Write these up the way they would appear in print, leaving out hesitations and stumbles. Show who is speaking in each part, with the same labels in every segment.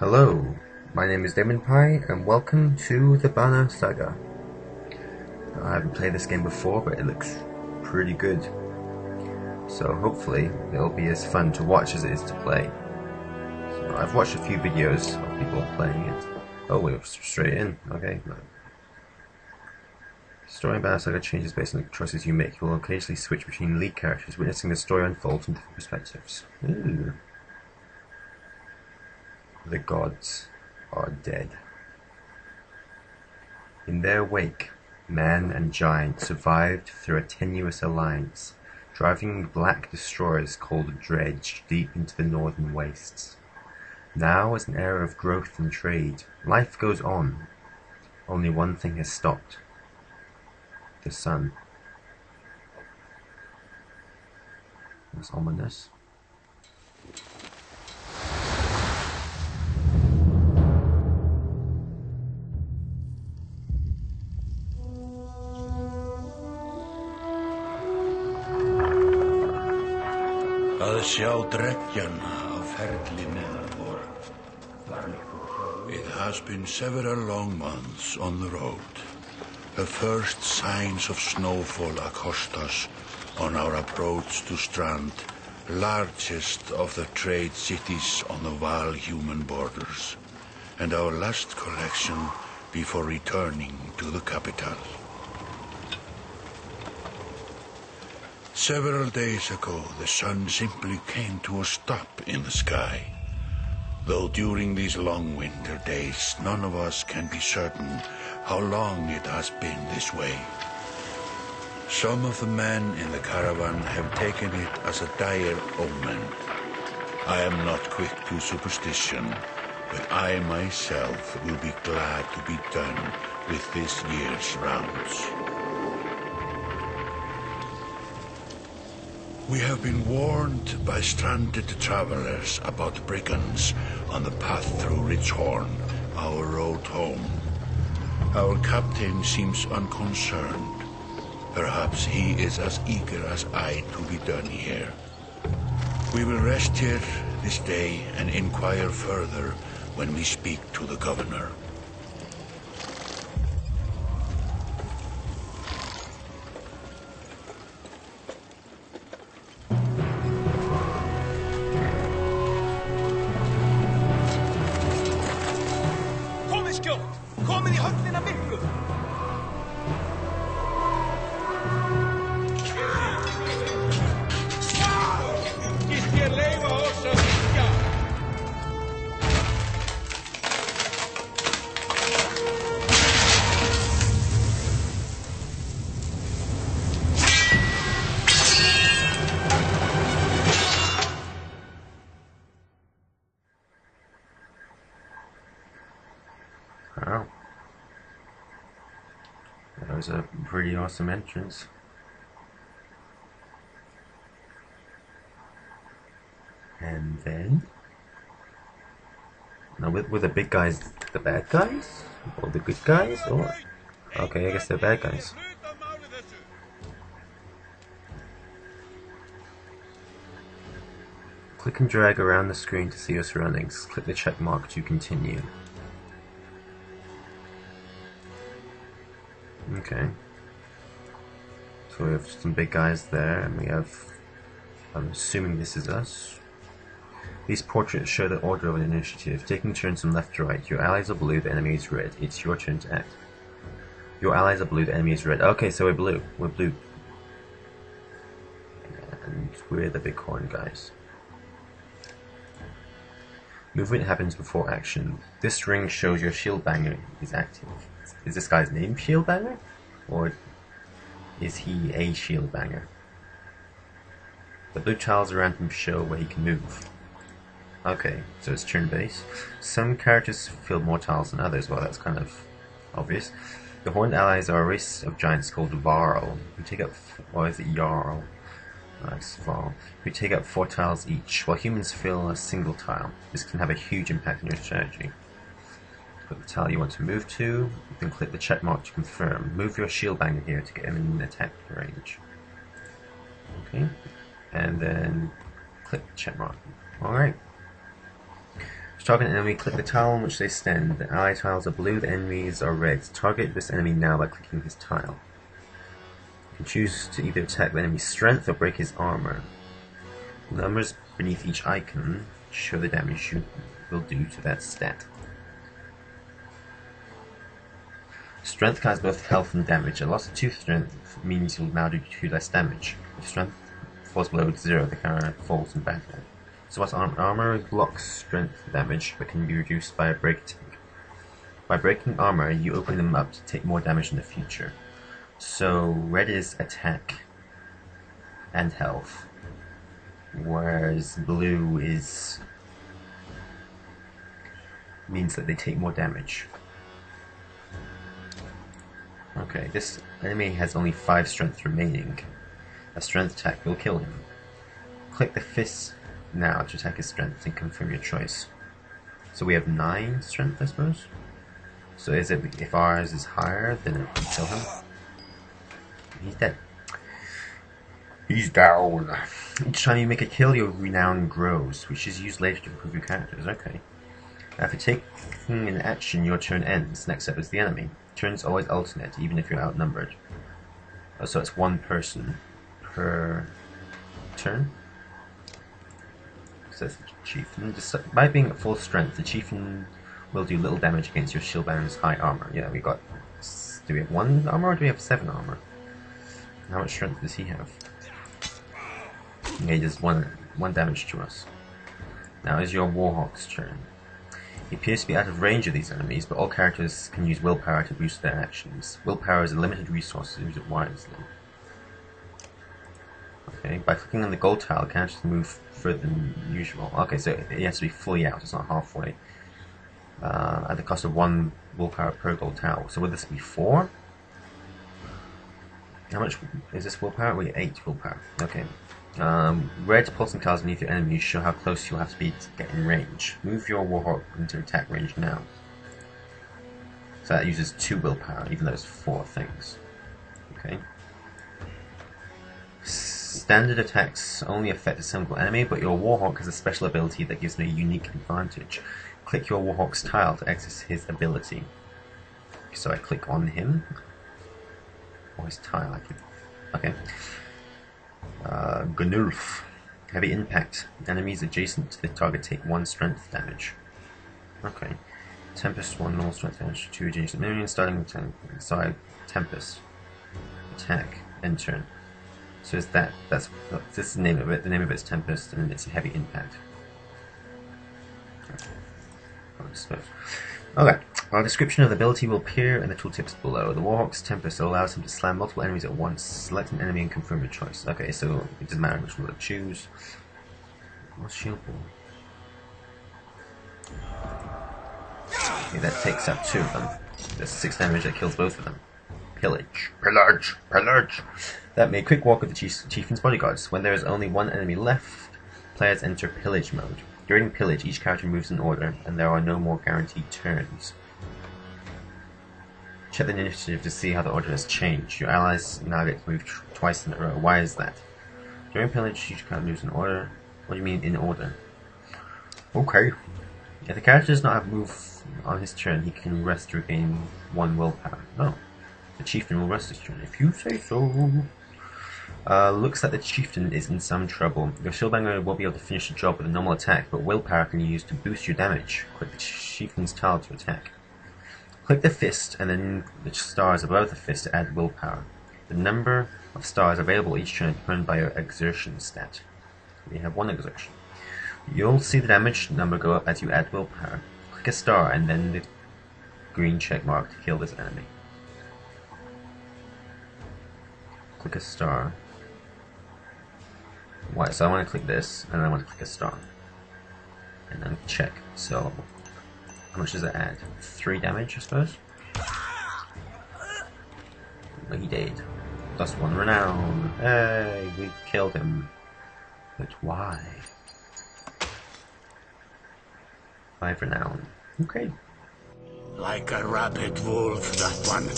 Speaker 1: Hello, my name is Damon Pye, and welcome to the Saga. I haven't played this game before, but it looks pretty good. So hopefully it'll be as fun to watch as it is to play. So I've watched a few videos of people playing it. Oh, we're straight in. Okay. Story in Saga changes based on the choices you make. You will occasionally switch between lead characters, witnessing the story unfold from different perspectives. Ooh. The gods are dead. In their wake, man and giant survived through a tenuous alliance, driving black destroyers called Dredge deep into the northern wastes. Now, as an era of growth and trade, life goes on. Only one thing has stopped. The sun. It's ominous.
Speaker 2: Að sjá dreggjana á ferli neðan vor. It has been several long months on the road. The first signs of snowfall accost us on our approach to Strand, largest of the trade cities on the Val-human borders, and our last collection before returning to the capital. Several days ago, the sun simply came to a stop in the sky. Though during these long winter days, none of us can be certain how long it has been this way. Some of the men in the caravan have taken it as a dire omen. I am not quick to superstition, but I myself will be glad to be done with this year's rounds. We have been warned by stranded travelers about brigands on the path through Ridgehorn, our road home. Our captain seems unconcerned. Perhaps he is as eager as I to be done here. We will rest here this day and inquire further when we speak to the governor.
Speaker 1: Wow. That was a pretty awesome entrance. And then... Now, were the big guys the bad guys? Or the good guys? Or... Okay, I guess they're bad guys. Click and drag around the screen to see your surroundings. Click the check mark to continue. Okay. So we have some big guys there, and we have... I'm assuming this is us. These portraits show the order of an initiative. Taking turns from left to right. Your allies are blue, the enemy is red. It's your turn to act. Your allies are blue, the enemy is red. Okay, so we're blue. We're blue. And we're the bighorn guys. Movement happens before action. This ring shows your shield banger is active. Is this guy's name Shield Banger? Or is he a shield banger? The blue tiles around him show where he can move. Okay, so it's turn-based. Some characters field more tiles than others. Well, that's kind of obvious. The horned allies are a race of giants called Varl, who take up... or is it Jarl? Nice, Varl. Who take up 4 tiles each, while humans fill a single tile. This can have a huge impact on your strategy. Click the tile you want to move to, then click the check mark to confirm. Move your shield banger here to get him in attack range. Okay, and then click the check mark. Alright. To target an enemy, click the tile on which they stand. The ally tiles are blue, the enemies are red. Target this enemy now by clicking his tile. You can choose to either attack the enemy's strength or break his armor. The numbers beneath each icon show the damage you will do to that stat. Strength counts both health and damage. A loss of 2 strength means you'll now do 2 less damage. If strength falls below 0, the character falls in battle. So what's armor blocks strength damage, but can be reduced by a break attack. By breaking armor, you open them up to take more damage in the future. So red is attack and health, whereas blue means that they take more damage. Okay, this enemy has only 5 strength remaining. A strength attack will kill him. Click the fist now to attack his strength and confirm your choice. So we have 9 strength, I suppose? So is it, if ours is higher, then it will kill him? He's dead. He's down. Each time you make a kill, your renown grows, which is used later to improve your characters. Okay. After taking an action, your turn ends. Next up is the enemy. Turns always alternate, even if you're outnumbered. Oh, so it's 1 person per turn. Says the chieftain. By being at full strength, the chieftain will do little damage against your shield banner's high armor. Yeah, we got. Do we have 1 armor or do we have 7 armor? How much strength does he have? Okay, he does 1 damage to us. Now is your Warhawk's turn. He appears to be out of range of these enemies, but all characters can use willpower to boost their actions. Willpower is a limited resource, so use it wisely. Okay, by clicking on the gold tile, characters move further than usual. Okay, so it has to be fully out, it's not halfway. At the cost of 1 willpower per gold tile. So would this be 4? How much is this willpower? Wait, 8 willpower. Okay. Red pulsing tiles beneath your enemies show how close you'll have to be to get in range. Move your Warhawk into attack range now. So that uses 2 willpower, even though it's 4 things. Okay. Standard attacks only affect a single enemy, but your Warhawk has a special ability that gives them a unique advantage. Click your Warhawk's tile to access his ability. So I click on him. Or his tile, I click. Okay. Gunulf. Heavy impact. Enemies adjacent to the target take 1 strength damage. Okay. Tempest 1 normal strength damage. 2 adjacent minions starting with 10. Sorry, Tempest. Attack. End turn. So is this is the name of it. The name of it is Tempest, and it's a heavy impact. Okay. Our description of the ability will appear in the tooltips below. The Warhawk's Tempest allows him to slam multiple enemies at once. Select an enemy and confirm your choice. Okay, so it doesn't matter which one I choose. What's shield ball? Okay, that takes out 2 of them. There's 6 damage that kills both of them. Pillage. Pillage! Pillage! That may quick walk with the chieftain's bodyguards. When there is only 1 enemy left, players enter pillage mode. During pillage, each character moves in order, and there are no more guaranteed turns. Check the initiative to see how the order has changed. Your allies now get to move twice in a row. Why is that? During pillage, each character moves in order. What do you mean in order? Okay. If the character does not have move on his turn, he can rest to regain 1 willpower. No. The chieftain will rest his turn, if you say so. Looks like the chieftain is in some trouble. Your shieldbanger won't be able to finish the job with a normal attack, but willpower can be used to boost your damage. Click the chieftain's tile to attack. Click the fist and then the stars above the fist to add willpower. The number of stars available each turn is determined by your exertion stat. We have 1 exertion. You'll see the damage number go up as you add willpower. Click a star and then the green check mark to kill this enemy. Click a star. Right, so I want to click this, and I want to click a star. And then check. So, how much does it add? 3 damage, I suppose? He did. Plus 1 renown. Hey, we killed him. But why? 5 renown. Okay.
Speaker 2: Like a rabid wolf, that one.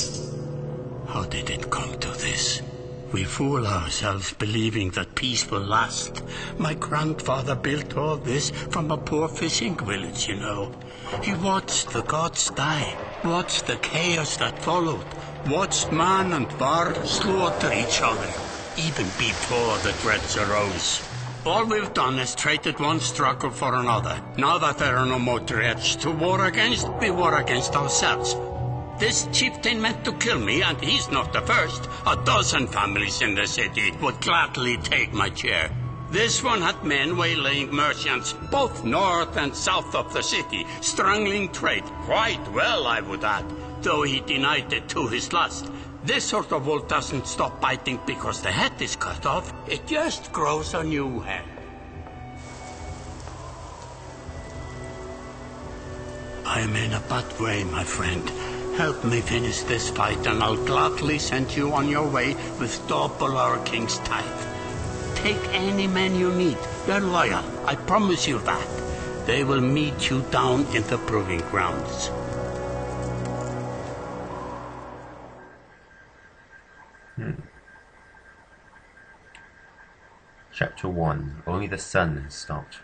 Speaker 2: How did it come to this?
Speaker 3: We fool ourselves believing that peace will last. My grandfather built all this from a poor fishing village, you know. He watched the gods die, watched the chaos that followed, watched man and bar slaughter each other, even before the dreads arose. All we've done is traded one struggle for another. Now that there are no more dreads to war against, we war against ourselves. This chieftain meant to kill me, and he's not the first. 12 families in the city would gladly take my chair. This one had men waylaying merchants, both north and south of the city, strangling trade, quite well, I would add, though he denied it to his last. This sort of wolf doesn't stop biting because the head is cut off. It just grows a new head. I'm in a bad way, my friend. Help me finish this fight, and I'll gladly send you on your way with double our king's tithe. Take any men you need. They're loyal, I promise you that. They will meet you down in the proving grounds.
Speaker 1: Chapter 1. Only the sun has stopped.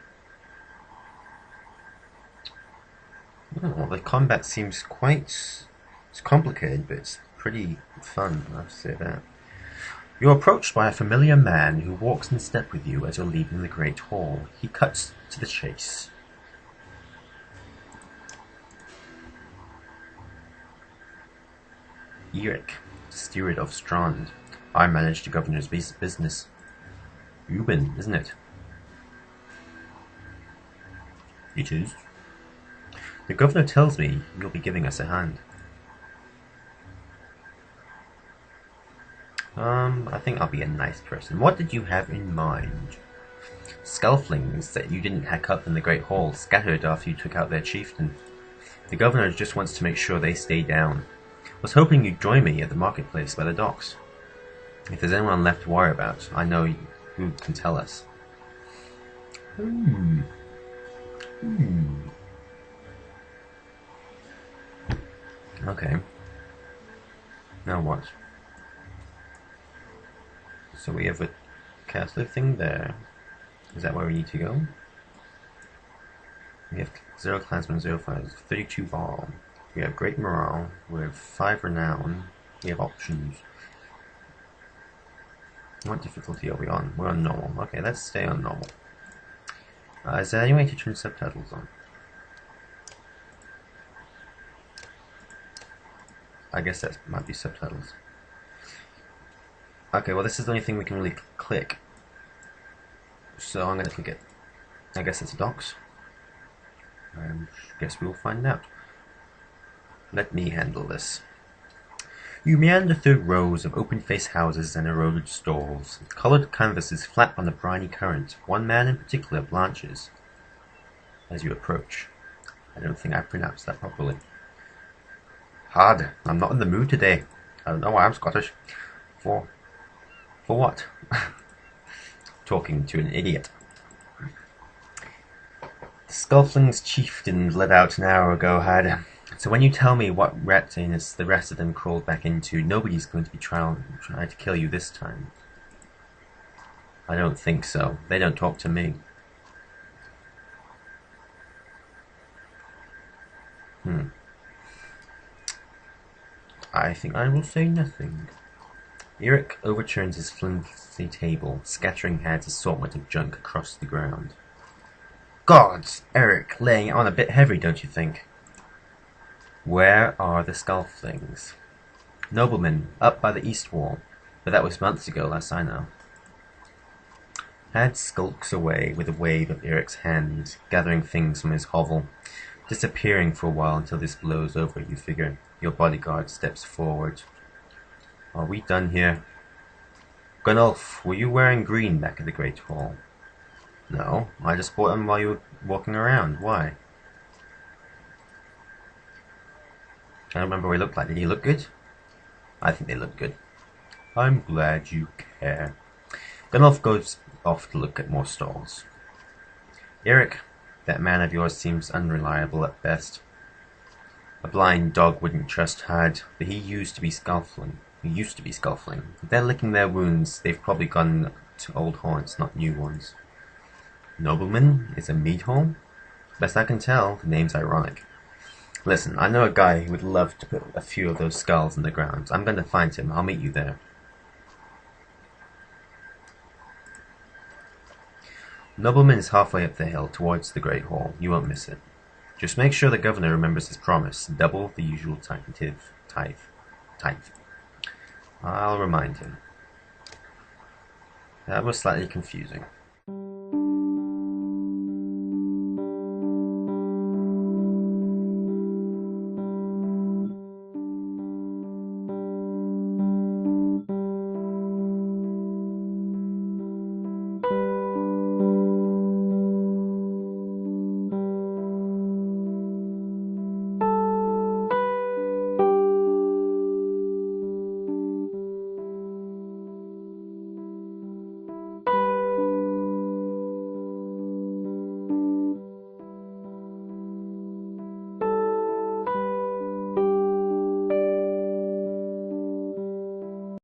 Speaker 1: Oh, the combat seems quite... It's complicated, but it's pretty fun, I have to say that. You're approached by a familiar man who walks in step with you as you're leaving the Great Hall. He cuts to the chase. Eric, steward of Strand. I manage the governor's business. Reuben, isn't it? It is. The governor tells me you'll be giving us a hand. I think I'll be a nice person. What did you have in mind? Skelflings that you didn't hack up in the Great Hall scattered after you took out their chieftain. The governor just wants to make sure they stay down. Was hoping you'd join me at the marketplace by the docks. If there's anyone left to worry about, I know who can tell us. Okay. Now what? So we have a castle thing there. Is that where we need to go? We have 0 clansmen, 0 fighters, 32 ball. We have great morale. We have 5 renown. We have options. What difficulty are we on? We're on normal. Okay, let's stay on normal. Is there any way to turn subtitles on? I guess that might be subtitles. Okay, well this is the only thing we can really click. So I'm going to click it. I guess it's docks. Guess we'll find out. Let me handle this. You meander through rows of open-faced houses and eroded stalls. Coloured canvases flap on the briny current. One man in particular blanches as you approach. I don't think I pronounced that properly. Hard. I'm not in the mood today. I don't know why I'm Scottish. For what? Talking to an idiot. The Skelfling's chieftain let out an hour ago had. So when you tell me what reptines the rest of them crawled back into, nobody's going to be trying to kill you this time. I don't think so. They don't talk to me. I think I will say nothing. Eric overturns his flimsy table, scattering Had's assortment of junk across the ground. Gods! Eric, laying it on a bit heavy, don't you think? Where are the Skelflings? Noblemen, up by the east wall, but that was months ago, last I know. Had skulks away with a wave of Eric's hand, gathering things from his hovel, disappearing for a while until this blows over, you figure. Your bodyguard steps forward. Are we done here? Gunnulf, were you wearing green back at the Great Hall? No, I just bought them while you were walking around. Why? I don't remember what he looked like. Did he look good? I think they look good. I'm glad you care. Gunnulf goes off to look at more stalls. Eric, that man of yours seems unreliable at best. A blind dog wouldn't trust Had, but he used to be Skelfling. who used to be scuffling. If they're licking their wounds, they've probably gone to old haunts, not new ones. Nobleman is a meat hole? Best I can tell, the name's ironic. Listen, I know a guy who would love to put a few of those skulls in the ground. I'm going to find him. I'll meet you there. Nobleman is halfway up the hill, towards the Great Hall. You won't miss it. Just make sure the governor remembers his promise. Double the usual tithe. I'll remind him. That was slightly confusing.